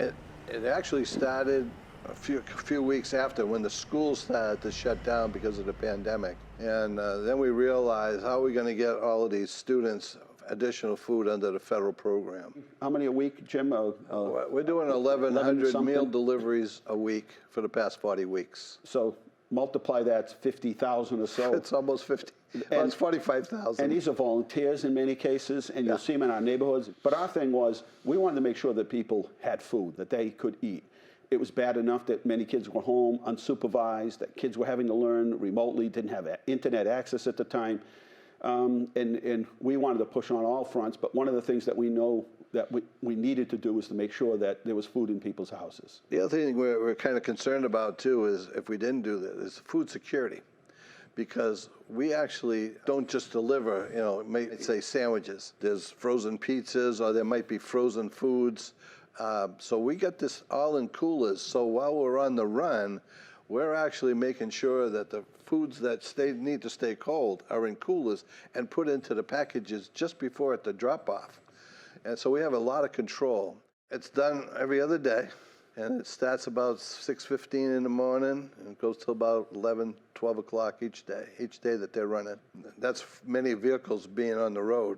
It, it actually started a few weeks after, when the schools started to shut down because of the pandemic. And then we realized, how are we going to get all of these students additional food under the federal program? How many a week, Jim? We're doing 1,100 meal deliveries a week for the past 40 weeks. So multiply that, 50,000 or so. It's almost 50. Well, it's 45,000. And these are volunteers in many cases, and you'll see them in our neighborhoods. But our thing was, we wanted to make sure that people had food, that they could eat. It was bad enough that many kids were home unsupervised, that kids were having to learn remotely, didn't have internet access at the time. And we wanted to push on all fronts, but one of the things that we know that we needed to do was to make sure that there was food in people's houses. The other thing we're kind of concerned about too is, if we didn't do that, is food security. Because we actually don't just deliver, say sandwiches. There's frozen pizzas, or there might be frozen foods. So we get this all in coolers. So while we're on the run, we're actually making sure that the foods that need to stay cold are in coolers and put into the packages just before at the drop-off. And so we have a lot of control. It's done every other day, and it starts about 6:15 in the morning and goes till about 11, 12 o'clock each day that they're running. That's many vehicles being on the road.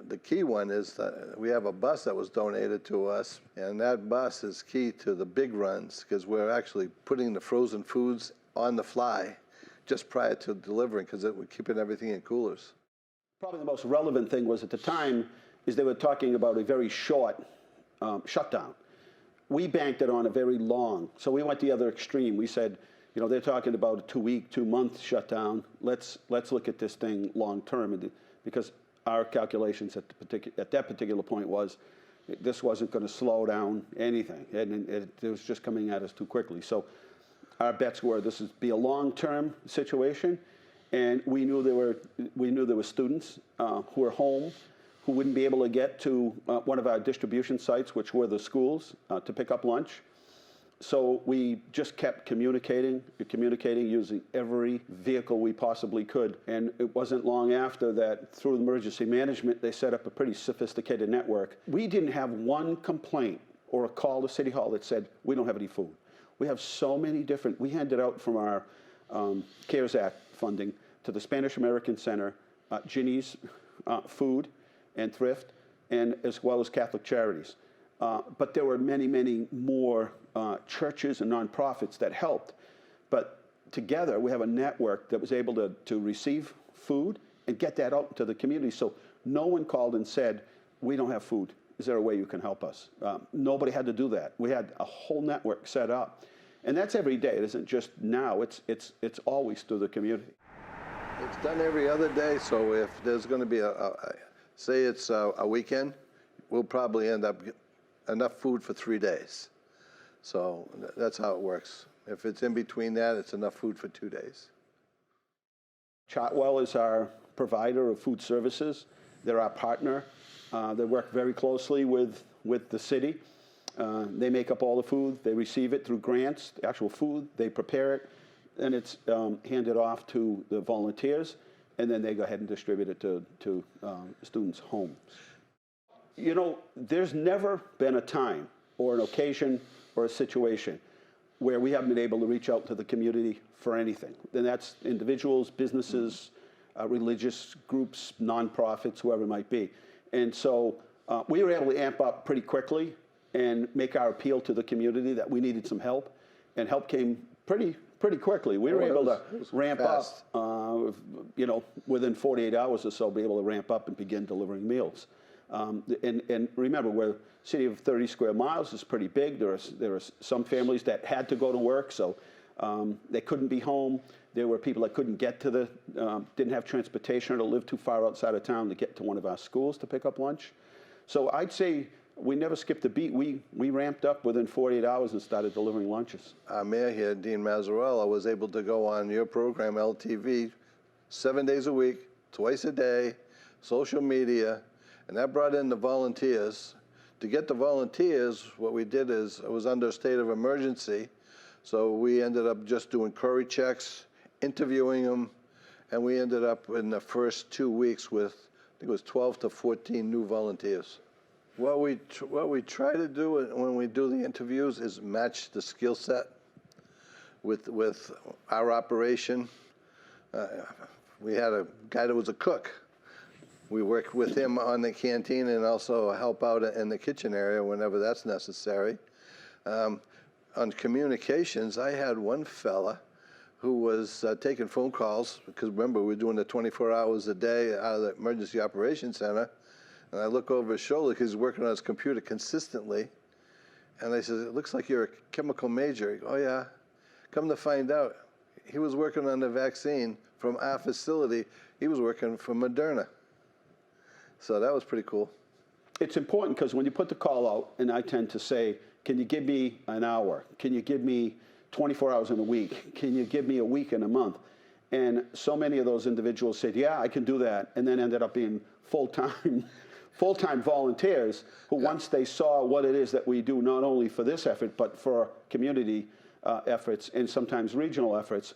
The key one is that we have a bus that was donated to us, and that bus is key to the big runs, because we're actually putting the frozen foods on the fly just prior to delivering, because we're keeping everything in coolers. Probably the most relevant thing was, at the time, is they were talking about a very short shutdown. We banked it on a very long, so we went the other extreme. We said, they're talking about a 2-week, 2-month shutdown. Let's look at this thing long term, because our calculations at that particular point was, this wasn't going to slow down anything, and it was just coming at us too quickly. So our bets were, this would be a long-term situation, and we knew there were students who were home, who wouldn't be able to get to one of our distribution sites, which were the schools, to pick up lunch. So we just kept communicating using every vehicle we possibly could. And it wasn't long after that, through emergency management, they set up a pretty sophisticated network. We didn't have one complaint or a call to City Hall that said, we don't have any food. We have so many different, we handed out from our CARES Act funding to the Spanish American Center, Ginny's Food and Thrift, and as well as Catholic Charities. But there were many, many more churches and nonprofits that helped. But together, we have a network that was able to receive food and get that out to the community. So no one called and said, we don't have food. Is there a way you can help us? Nobody had to do that. We had a whole network set up. And that's every day. It isn't just now. It's always through the community. It's done every other day. So if there's going to be say it's a weekend, we'll probably end up enough food for 3 days. So that's how it works. If it's in between that, it's enough food for 2 days. Chartwell is our provider of food services. They're our partner. They work very closely with the city. They make up all the food. They receive it through grants, the actual food. They prepare it, and it's handed off to the volunteers, and then they go ahead and distribute it to students' homes. There's never been a time or an occasion or a situation where we haven't been able to reach out to the community for anything. And that's individuals, businesses, religious groups, nonprofits, whoever it might be. And so we were able to amp up pretty quickly and make our appeal to the community that we needed some help. And help came pretty quickly. We were able to ramp up, within 48 hours or so, be able to ramp up and begin delivering meals. And remember, we're a city of 30 square miles. Is pretty big. There are some families that had to go to work, so they couldn't be home. There were people that couldn't get to didn't have transportation or live too far outside of town to get to one of our schools to pick up lunch. So I'd say we never skipped a beat. We ramped up within 48 hours and started delivering lunches. Our mayor here, Dean Mazzarella, was able to go on your program, LTV, 7 days a week, twice a day, social media, and that brought in the volunteers. To get the volunteers, what we did is, it was under a state of emergency, so we ended up just doing query checks, interviewing them, and we ended up in the first 2 weeks with, I think it was 12 to 14 new volunteers. What we try to do when we do the interviews is match the skill set with our operation. We had a guy that was a cook. We worked with him on the canteen and also help out in the kitchen area whenever that's necessary. On communications, I had one fella who was taking phone calls, because remember, we were doing the 24 hours a day out of the Emergency Operations Center. And I look over his shoulder because he's working on his computer consistently. And I said, "It looks like you're a chemical major." He goes, "Oh, yeah." Come to find out, he was working on the vaccine from our facility. He was working for Moderna. So that was pretty cool. It's important because when you put the call out, and I tend to say, can you give me an hour? Can you give me 24 hours in a week? Can you give me a week and a month? And so many of those individuals said, yeah, I can do that, and then ended up being full-time volunteers who, once they saw what it is that we do, not only for this effort, but for community efforts and sometimes regional efforts,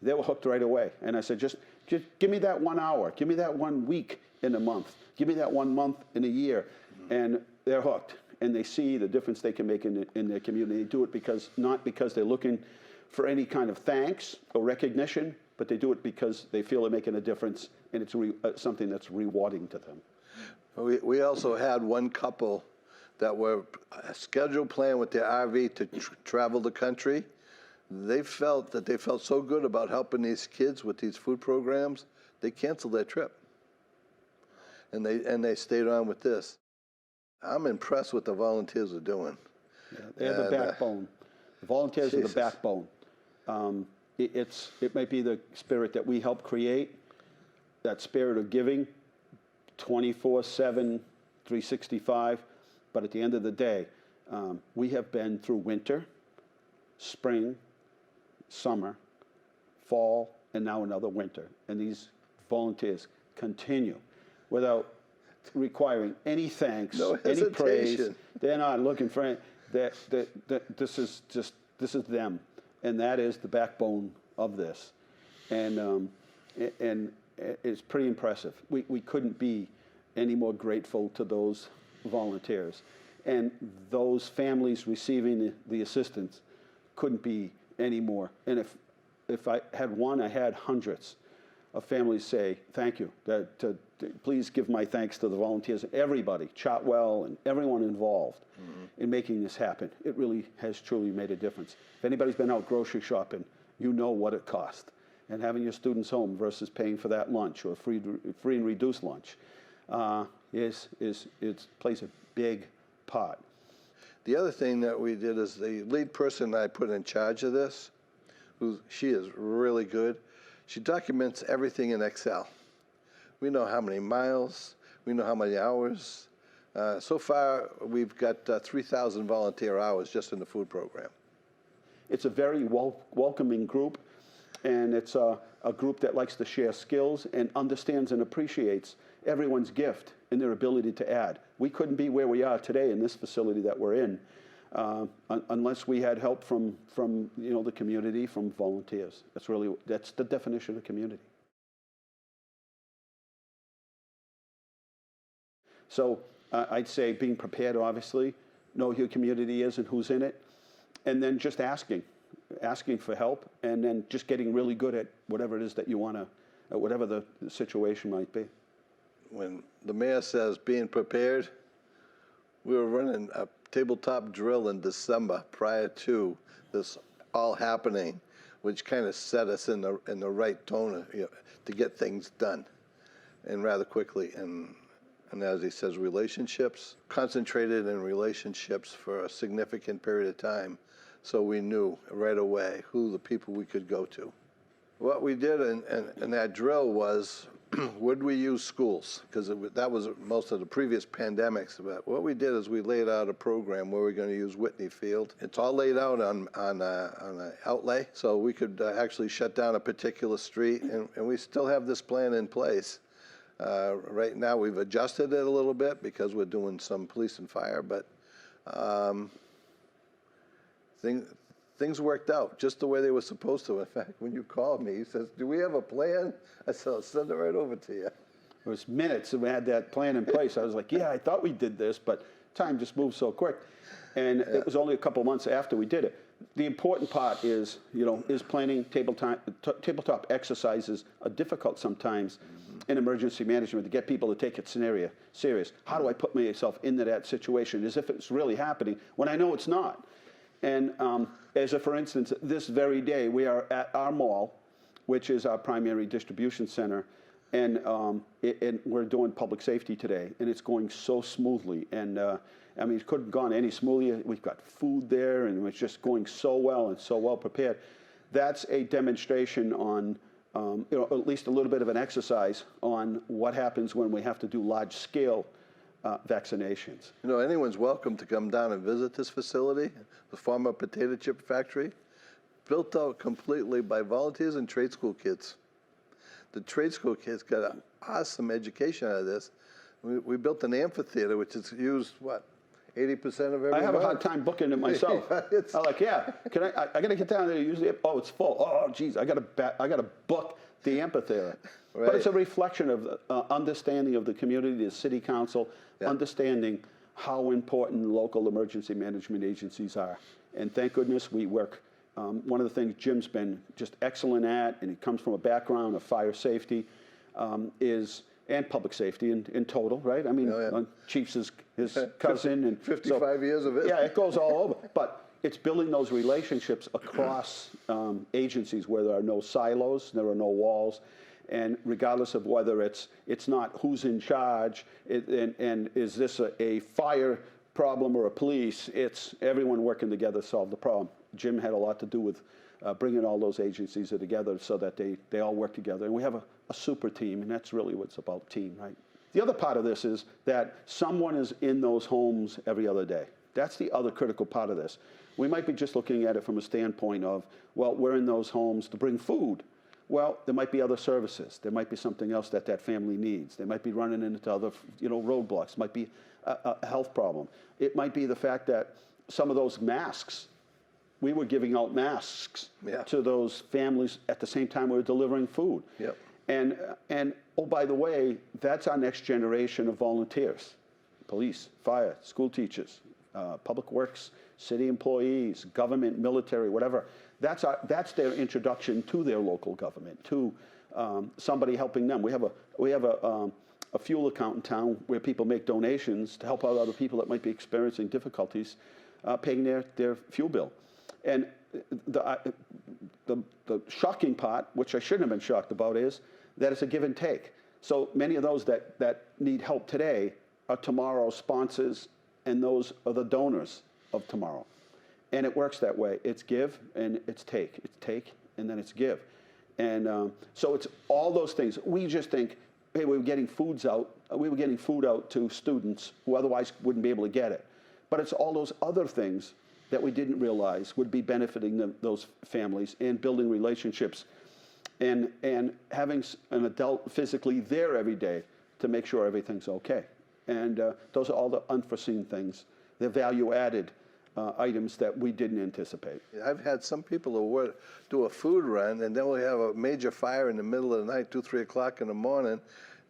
they were hooked right away. And I said, just give me that 1 hour, give me that 1 week in a month, give me that 1 month in a year, and they're hooked. And they see the difference they can make in their community. They do it not because they're looking for any kind of thanks or recognition, but they do it because they feel they're making a difference, and it's something that's rewarding to them. We also had one couple that were scheduled plan with their RV to travel the country. They felt so good about helping these kids with these food programs, they canceled their trip. And they stayed on with this. I'm impressed with the volunteers are doing. Yeah, they're the backbone. The volunteers are the backbone. It might be the spirit that we help create, that spirit of giving, 24/7, 365. But at the end of the day, we have been through winter, spring, summer, fall, and now another winter. And these volunteers continue without requiring any thanks, any praise. They're not looking for any. This is them, and that is the backbone of this, and it's pretty impressive. We couldn't be any more grateful to those volunteers, and those families receiving the assistance couldn't be any more. And if I had one, I had hundreds of families say, thank you. Please give my thanks to the volunteers, everybody, Chartwell and everyone involved in making this happen. It really has truly made a difference. If anybody's been out grocery shopping, you know what it cost. And having your students home versus paying for that lunch or free and reduced lunch it plays a big part. The other thing that we did is the lead person I put in charge of this, she is really good. She documents everything in Excel. We know how many miles, we know how many hours. So far, we've got 3,000 volunteer hours just in the food program. It's a very welcoming group, and it's a group that likes to share skills and understands and appreciates everyone's gift and their ability to add. We couldn't be where we are today in this facility that we're in unless we had help from the community, from volunteers. That's the definition of community. So I'd say being prepared, obviously, know who your community is and who's in it, and then just asking for help, and then just getting really good at whatever it is that you want to, whatever the situation might be. When the mayor says being prepared, we were running a tabletop drill in December prior to this all happening, which kind of set us in the right tone to get things done, and rather quickly. And as he says, relationships, concentrated in relationships for a significant period of time, so we knew right away who the people we could go to. What we did in that drill was, would we use schools? Because that was most of the previous pandemics. But what we did is we laid out a program where we're going to use Whitney Field. It's all laid out on an outlay, so we could actually shut down a particular street, and we still have this plan in place. Right now we've adjusted it a little bit because we're doing some police and fire, but things worked out just the way they were supposed to. In fact, when you called me, he says, "Do we have a plan?" I said, "I'll send it right over to you." It was minutes, and we had that plan in place. I was like, yeah, I thought we did this, but time just moved so quick. And it was only a couple months after we did it. The important part is, is planning tabletop exercises are difficult sometimes in emergency management to get people to take it serious. How do I put myself into that situation as if it's really happening when I know it's not? And for instance, this very day, we are at our mall, which is our primary distribution center, and we're doing public safety today, and it's going so smoothly. And I mean, it couldn't have gone any smoother. We've got food there, and it's just going so well and so well prepared. That's a demonstration on, at least a little bit of an exercise on what happens when we have to do large-scale vaccinations. Anyone's welcome to come down and visit this facility, the former potato chip factory, built out completely by volunteers and trade school kids. The trade school kids got an awesome education out of this. We built an amphitheater, which is used, 80% of every I have month? a hard time booking it myself. I'm like, I got to get down there to use it. Oh, it's full. Oh, geez, I got to book the amphitheater. Right. But it's a reflection of understanding of the community, the city council, understanding how important local emergency management agencies are. And thank goodness we work. One of the things Jim's been just excellent at, and he comes from a background of fire safety, and public safety in total, right? I mean, Chief's his cousin. And 55 years of it. Yeah, it goes all over. But it's building those relationships across agencies where there are no silos, there are no walls, and regardless of whether it's not who's in charge, and is this a fire problem or a police, it's everyone working together to solve the problem. Jim had a lot to do with bringing all those agencies together so that they all work together. And we have a super team, and that's really what it's about, team, right? The other part of this is that someone is in those homes every other day. That's the other critical part of this. We might be just looking at it from a standpoint of, well, we're in those homes to bring food. Well, there might be other services. There might be something else that family needs. They might be running into other, roadblocks. It might be a health problem. It might be the fact that some of those masks, we were giving out masks to those families at the same time we were delivering food. Yep. And oh, by the way, that's our next generation of volunteers. Police, fire, school teachers, public works, city employees, government, military, whatever. That's their introduction to their local government, to somebody helping them. We have a fuel account in town where people make donations to help out other people that might be experiencing difficulties paying their fuel bill. And the shocking part, which I shouldn't have been shocked about, is that it's a give and take. So many of those that need help today are tomorrow's sponsors, and those are the donors of tomorrow. And it works that way. It's give and it's take. It's take and then it's give. And so it's all those things. We just think, hey, we were getting food out to students who otherwise wouldn't be able to get it. But it's all those other things that we didn't realize would be benefiting those families and building relationships and having an adult physically there every day to make sure everything's okay. And those are all the unforeseen things, the value-added items that we didn't anticipate. I've had some people who do a food run, and then we have a major fire in the middle of the night, 2, 3 o'clock in the morning,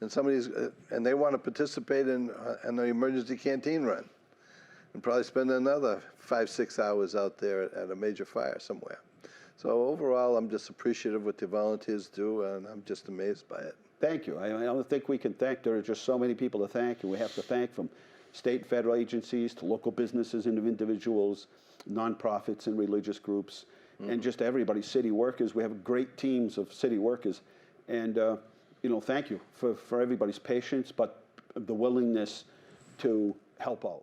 and they want to participate in an emergency canteen run, and probably spend another 5, 6 hours out there at a major fire somewhere. So overall, I'm just appreciative of what the volunteers do, and I'm just amazed by it. Thank you. I don't think we can thank. There are just so many people to thank, and we have to thank from state and federal agencies to local businesses and individuals, nonprofits and religious groups, and just everybody, city workers. We have great teams of city workers. And, thank you for everybody's patience, but the willingness to help out.